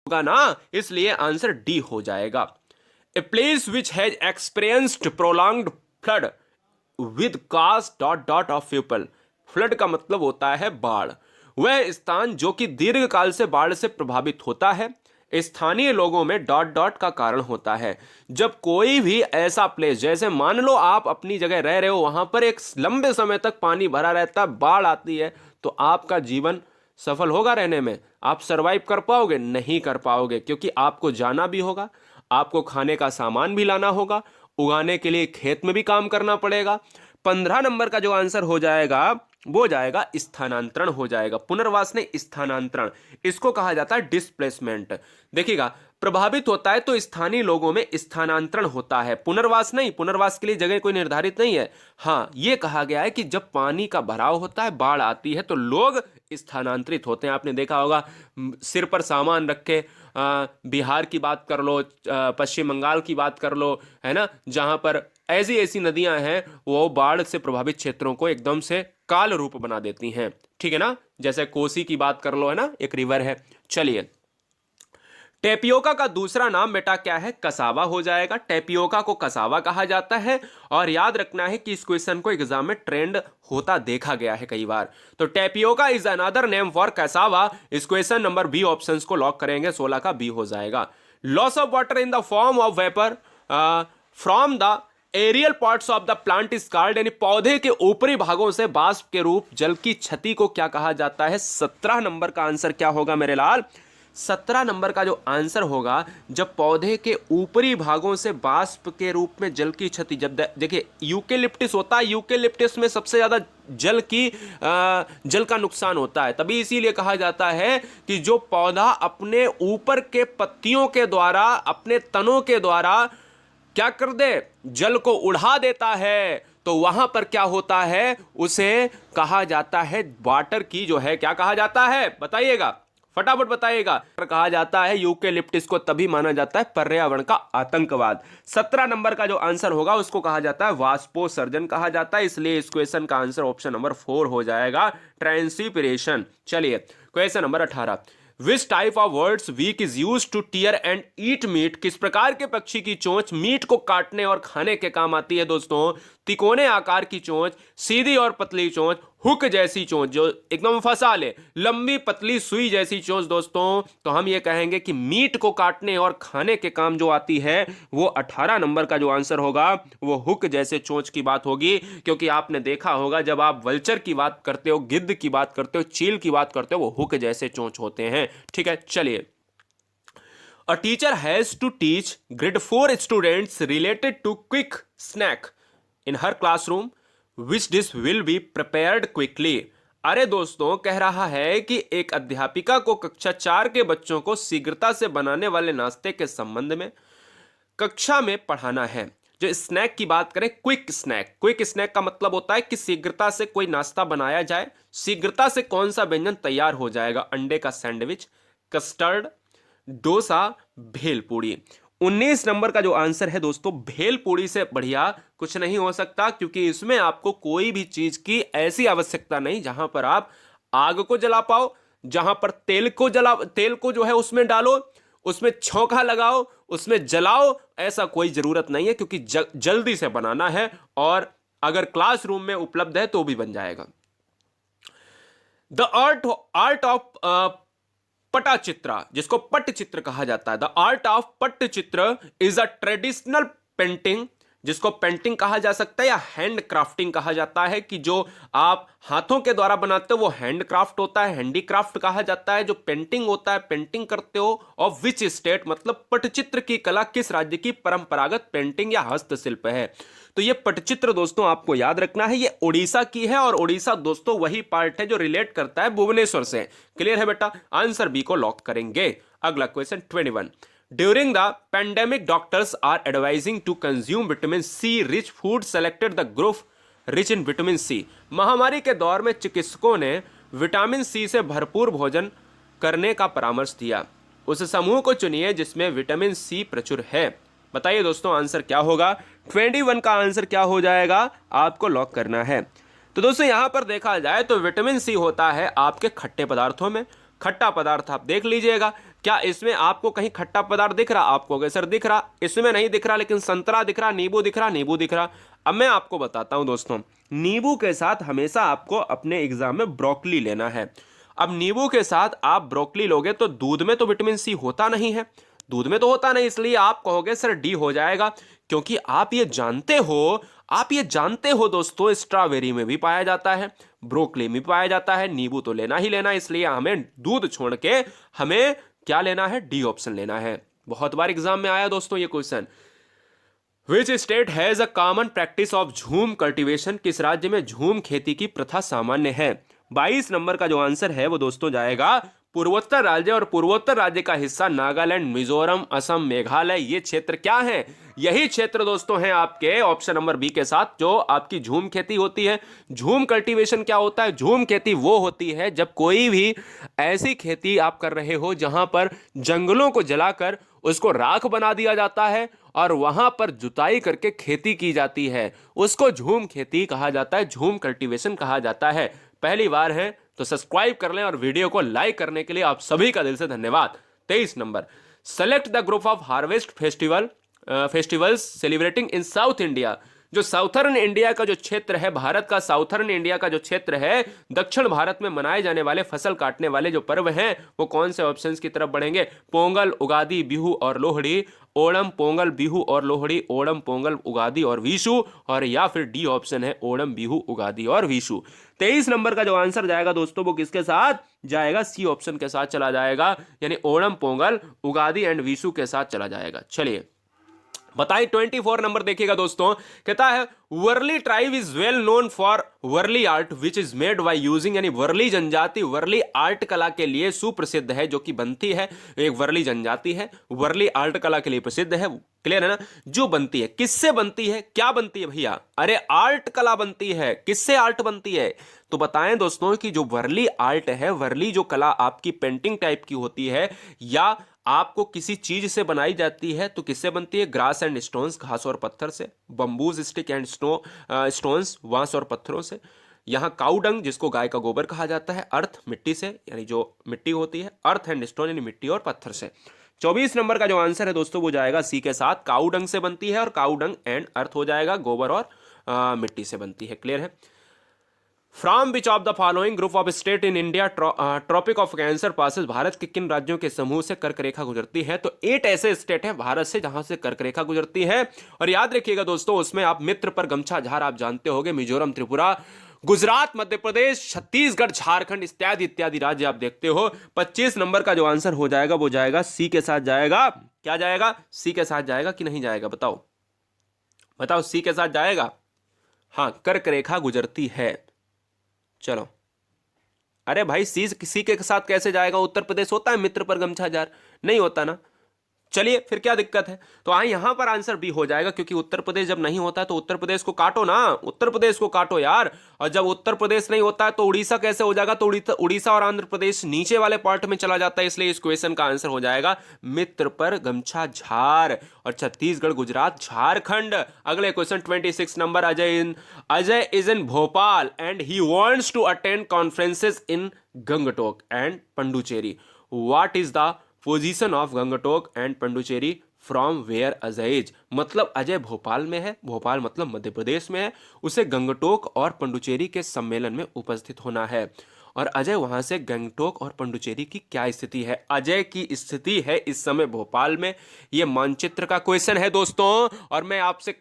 होगा ना, इसलिए आंसर डी हो जाएगा। A place which has experienced prolonged flood with cast dot dot of people. Flood का मतलब होता है बाढ़। वह स्थान जो कि दीर्घ काल से बाढ़ से प्रभावित होता है, स्थानीय लोगों में डॉट डॉट का कारण होता है। जब कोई भी ऐसा प्लेस, जैसे मान लो आप अपनी जगह रह रहे हो, वहां पर एक लंबे समय तक पानी भरा रहता है, बाढ़ आती है, तो आपका जीवन सफल होगा रहने में? आप सरवाइव कर पाओगे? नहीं कर पाओगे, क्योंकि आपको जाना भी होगा, आपको खाने का सामान भी लाना होगा, उगाने के लिए खेत में भी काम करना पड़ेगा। 15 नंबर का जो आंसर हो जाएगा वो जाएगा स्थानांतरण हो जाएगा। पुनर्वास ने स्थानांतरण, इसको कहा जाता है डिस्प्लेसमेंट। देखिएगा, प्रभावित होता है तो स्थानीय लोगों में स्थानांतरण होता है, पुनर्वास नहीं। पुनर्वास के लिए जगह कोई निर्धारित नहीं है। हाँ, ये कहा गया है कि जब पानी का भराव होता है, बाढ़ आती है, तो लोग स्थानांतरित होते हैं। आपने देखा होगा, सिर पर सामान रख के बिहार की बात कर लो, पश्चिम बंगाल की बात कर लो, है ना, जहां पर ऐसी ऐसी नदियां हैं वो बाढ़ से प्रभावित क्षेत्रों को एकदम से काल रूप बना देती हैं। ठीक है ना, जैसे कोसी की बात कर लो, है ना, एक रिवर है। चलिए, टेपियोका का दूसरा नाम बेटा क्या है? कसावा हो जाएगा। टेपियोका को कसावा कहा जाता है। और याद रखना है कि इस क्वेश्चन को एग्जाम में ट्रेंड होता देखा गया है कई बार। तो tapioca is another name for cassava. इस क्वेश्चन नंबर बी ऑप्शंस को लॉक करेंगे, 16 का बी हो जाएगा। Loss of water in the form of vapour from the aerial parts of the plant is called, यानी पौधे के ऊपरी भागों से बाष्प के रूप जल की क्षति को क्या कहा जाता है? 17 नंबर का आंसर क्या होगा मेरे लाल? 17 नंबर का जो आंसर होगा, जब पौधे के ऊपरी भागों से बाष्प के रूप में जल की क्षति, जब देखिए यूकेलिप्टिस होता है, यूकेलिप्टिस में सबसे ज्यादा जल का नुकसान होता है, तभी इसीलिए कहा जाता है कि जो पौधा अपने ऊपर के पत्तियों के द्वारा, अपने तनों के द्वारा क्या कर दे, जल को उड़ा देता है, तो वहां पर क्या होता है, उसे कहा जाता है वाटर की जो है, क्या कहा जाता है बताइएगा, फटाफट बताइएगा। कहा जाता है यूकेलिप्टिस को तभी माना जाता है पर्यावरण का आतंकवाद। 17 नंबर का जो आंसर होगा उसको कहा जाता है वाष्पोत्सर्जन कहा जाता है, इसलिए इस क्वेश्चन का आंसर ऑप्शन नंबर 4 हो जाएगा, ट्रांसपिरेशन। चलिए, question number 18, which type of words week is use to tear and eat meat. किस प्रकार के पक्षी की चोंच मीट को काटने और खाने के काम आती है दोस्तों? तिकोने आकार की चोंच, सीधी और पतली चोंच, हुक जैसी चोंच जो एकदम फंसा ले, लंबी पतली सुई जैसी चोंच दोस्तों। तो हम ये कहेंगे कि मीट को काटने और खाने के काम जो आती है वो 18 नंबर का जो आंसर होगा वो हुक जैसे चोंच की बात होगी। क्योंकि आपने देखा होगा, जब आप वल्चर की बात करते हो, गिद्ध की बात करते हो, चील की बात करते हो, वो हुक जैसे चोंच होते हैं। ठीक है, चलिए, a teacher has to teach grade 4 students related to quick snack in her classroom, which dish will be prepared quickly. अरे दोस्तों, कह रहा है कि एक अध्यापिका को कक्षा 4 के बच्चों को शीघ्रता से बनाने वाले नाश्ते के संबंध में कक्षा में पढ़ाना है। जो स्नैक की बात करें, क्विक स्नैक, क्विक स्नैक का मतलब होता है कि शीघ्रता से कोई नाश्ता बनाया जाए। शीघ्रता से कौन सा व्यंजन तैयार हो जाएगा? अंडे का sandwich, custard, dosa, bhelpuri. 19 number का जो आंसर है दोस्तों, भेलपूरी से बढ़िया कुछ नहीं हो सकता, क्योंकि इसमें आपको कोई भी चीज की ऐसी आवश्यकता नहीं जहां पर आप आग को जला पाओ, जहां पर तेल को जो है उसमें डालो, उसमें छौंका लगाओ, उसमें जलाओ, ऐसा कोई जरूरत नहीं है, क्योंकि जल्दी से बनाना है और अगर क्लासरूम में उपलब्ध है तो भी बन जाएगा। द आर्ट ऑफ पटचित्र, जिसको पटचित्र कहा जाता है, the art of Pattachitra is a traditional painting, जिसको पेंटिंग कहा जा सकता है या हैंड क्राफ्टिंग कहा जाता है, कि जो आप हाथों के द्वारा बनाते हो वो हैंड क्राफ्ट होता है, हैंडीक्राफ्ट कहा जाता है। जो पेंटिंग होता है, पेंटिंग करते हो ऑफ विच स्टेट, मतलब पटचित्र की कला किस राज्य की परंपरागत पेंटिंग या हस्तशिल्प है। तो ये पटचित्र दोस्तों आपको याद रखना है, ये उड़ीसा की है, और उड़ीसा दोस्तों वही पार्ट है जो रिलेट करता है भुवनेश्वर से। क्लियर है बेटा? आंसर बी को लॉक करेंगे। अगला question 21, during the pandemic doctors are advising to consume vitamin C rich food, selected the group rich in vitamin C. महामारी के दौर में चिकित्सकों ने विटामिन सी से भरपूर भोजन करने का परामर्श दिया। उस समूह को चुनिए जिसमें विटामिन सी प्रचुर है। बताइए दोस्तों आंसर क्या होगा? 21 का आंसर क्या हो जाएगा? आपको लॉक करना है। तो दोस्तों यहां पर देखा जाए तो विटामिन सी होता है आपके खट्टे पदार्थों में। खट्टा पदार्थ आप देख लीजिएगा, क्या इसमें आपको कहीं खट्टा पदार्थ दिख रहा? आपको केसर दिख रहा, इसमें नहीं दिख रहा, लेकिन संतरा दिख रहा, नींबू दिख रहा, नींबू दिख रहा। अब मैं आपको बताता हूं दोस्तों, नींबू के साथ हमेशा आपको अपने एग्जाम में ब्रोकली लेना है। अब नींबू के साथ आप ब्रोकली लोगे तो दूध में तो विटामिन सी होता नहीं है, दूध में तो होता नहीं, इसलिए आप कहोगे सर डी हो जाएगा। क्योंकि आप ये जानते हो दोस्तों, स्ट्रॉबेरी में भी पाया जाता है, ब्रोकली में भी पाया जाता है, नींबू तो लेना ही लेना, इसलिए हमें दूध छोड़ के हमें क्या लेना है? डी ऑप्शन लेना है। बहुत बार एग्जाम में आया दोस्तों ये question. Which state has a common practice of झूम कल्टीवेशन? किस राज्य में झूम खेती की प्रथा सामान्य है? 22 नंबर का जो आंसर है वो दोस्तों जाएगा पूर्वोत्तर राज्य, और पूर्वोत्तर राज्य का हिस्सा नागालैंड, मिजोरम, असम, मेघालय, ये क्षेत्र क्या है? यही क्षेत्र दोस्तों हैं आपके ऑप्शन नंबर बी के साथ, जो आपकी झूम खेती होती है। झूम कल्टीवेशन क्या होता है? झूम खेती वो होती है जब कोई भी ऐसी खेती आप कर रहे हो जहां पर जंगलों को जलाकर उसको राख बना दिया जाता है और वहां पर जुताई करके खेती की जाती है, उसको झूम खेती कहा जाता है, झूम कल्टीवेशन कहा जाता है। पहली बार है तो सब्सक्राइब कर लें और वीडियो को लाइक करने के लिए आप सभी का दिल से धन्यवाद। 23 number, select the group of harvest festivals celebrating in south India. जो साउथर्न इंडिया का जो क्षेत्र है, भारत का साउथर्न इंडिया का जो क्षेत्र है, दक्षिण भारत में मनाए जाने वाले फसल काटने वाले जो पर्व हैं वो कौन से ऑप्शंस की तरफ बढ़ेंगे? पोंगल, उगादी, बिहू और लोहड़ी, ओणम, पोंगल, बिहू और लोहड़ी, ओणम, पोंगल, उगादी और विशु, और या फिर डी ऑप्शन है ओणम, बिहू, उगादी और विशु। 23 नंबर का जो आंसर जाएगा दोस्तों वो किसके साथ जाएगा? सी ऑप्शन के साथ चला जाएगा, यानी ओणम, पोंगल, उगादी एंड विशु के साथ चला जाएगा। चलिए बताइए 24 नंबर देखिएगा दोस्तों, कहता है Warli tribe is well known for Warli art which is made by using, यानी वर्ली जनजाति वर्ली आर्ट कला के लिए सुप्रसिद्ध है, जो कि बनती है, एक वर्ली जनजाति है, वर्ली आर्ट कला के लिए प्रसिद्ध है। क्लियर है ना? जो बनती है, किससे बनती है, क्या बनती है भैया? अरे आर्ट कला बनती है। किससे आर्ट बनती है? तो बताएं दोस्तों कि जो वर्ली आर्ट है, वर्ली जो कला आपकी पेंटिंग टाइप की होती है या आपको किसी चीज से बनाई जाती है, तो किससे बनती है? ग्रास एंड स्टोन्स, घास और पत्थर से, बम्बूज स्टिक एंड स्टोन्स, बांस और पत्थरों से। यहाँ काउडंग, जिसको गाय का गोबर कहा जाता है, अर्थ, मिट्टी से, यानी जो मिट्टी होती है, अर्थ एंड स्टोन यानी मिट्टी और पत्थर से। 24 नंबर का जो आंसर है दोस्तों वो जाएगा सी के साथ, काउडंग से बनती है, और काउडंग एंड अर्थ हो जाएगा, गोबर और मिट्टी से बनती है। क्लियर है? From which of the following group of state in India Tropic of Cancer passes? Bharat के किन राज्यों के समूह से कर्क रेखा गुजरती है? तो 8 ऐसे स्टेट हैं भारत से जहां से कर्क रेखा गुजरती है, और याद रखिएगा दोस्तों उसमें आप मित्र पर गमछा झार आप जानते होंगे, मिजोरम, त्रिपुरा, गुजरात, मध्य प्रदेश, छत्तीसगढ़, झारखंड इत्यादि इत्यादि राज्य आप देखते हो। 25 नंबर का जो आंसर हो जाएगा वो जाएगा सी के साथ जाएगा। क्या जाएगा? सी के साथ जाएगा कि नहीं जाएगा? बताओ बताओ, सी के साथ जाएगा? हाँ, कर्क रेखा गुजरती है। चलो, अरे भाई सी के साथ कैसे जाएगा? उत्तर प्रदेश होता है मित्र पर गमछा जार? नहीं होता ना। चलिए फिर क्या दिक्कत है? तो यहां पर आंसर बी हो जाएगा, क्योंकि उत्तर प्रदेश जब नहीं होता है तो उत्तर प्रदेश को काटो ना, उत्तर प्रदेश को काटो यार। और जब उत्तर प्रदेश नहीं होता है तो उड़ीसा कैसे हो जाएगा? तो उड़ीसा और आंध्र प्रदेश नीचे वाले पार्ट में चला जाता है, इसलिए इस क्वेश्चन का आंसर हो जाएगा मित्र पर गमछा झार, और छत्तीसगढ़, गुजरात, झारखंड। अगले question 26 number, Ajay is in Bhopal and he wants to attend conferences in Gangtok and Puducherry. What is the position of Gangtok and Puducherry from where Ajay is? मतलब अजय भोपाल में है, भोपाल मतलब मध्य प्रदेश में है, उसे गंगटोक और पंडुचेरी के सम्मेलन में उपस्थित होना है, और अजय वहां से गंगटोक और पंडुचेरी की क्या स्थिति है? अजय की स्थिति है इस समय भोपाल में। यह मानचित्र का क्वेश्चन है दोस्तों, और मैं आपसे